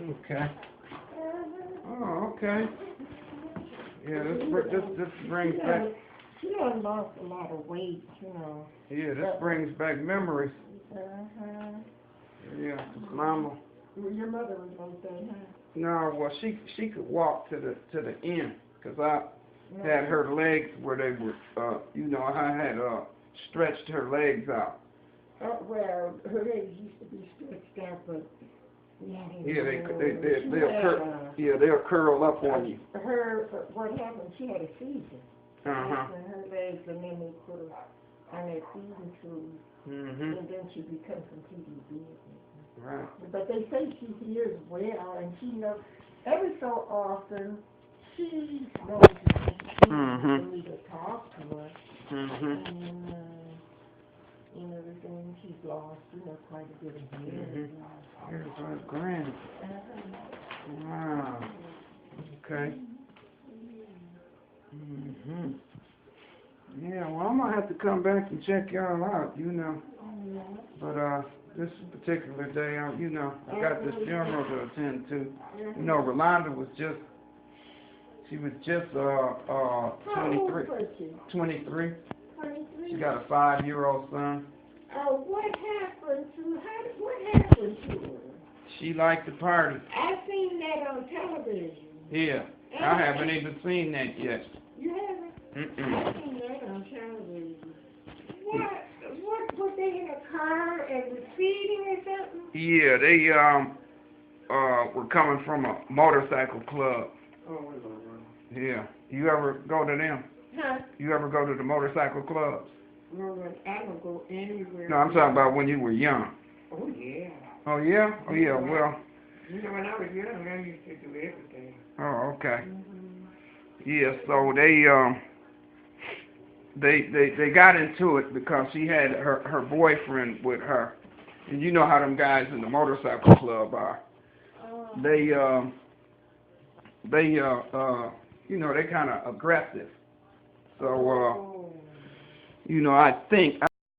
Okay. Oh, okay. Yeah, this brings back. She done lost a lot of weight, Yeah, this brings back memories. Uh-huh. Yeah, Mama. Your mother was gonna say, huh? No, well, she could walk to the end, 'cause I had her legs where they were, I had stretched her legs out. Well, her legs used to be stretched out, but they'll curl up on you. What happened? She had a seizure. Uh-huh. And her legs, and then they put her on that feeding tube, Mhm. and then she becomes completely dead. Right. But they say she hears well, and she knows every so often she knows me to talk to her. Mhm. And everything she's lost, quite a bit of hair. Here's her grand. Wow. Okay. Mhm. Yeah, well, I'm gonna have to come back and check y'all out, But this particular day, I got this funeral to attend to. Rolanda was just 23. 23. She got a 5-year-old son. What happened to her? She liked to party. I seen that on television. Yeah, I haven't even seen that yet. You haven't? Mm-mm. I seen that on television. What was they in a car and was feeding or something? Yeah, they were coming from a motorcycle club. Oh, yeah. You ever go to them? Huh? You ever go to the motorcycle clubs? No, I don't go anywhere. No, I'm talking about when you were young. Oh, yeah. Oh, yeah? Oh, yeah, well. When I was young, I used to do everything. Oh, okay. Mm-hmm. Yeah, so they got into it because she had her boyfriend with her. And you know how them guys in the motorcycle club are. They kind of aggressive. So, I think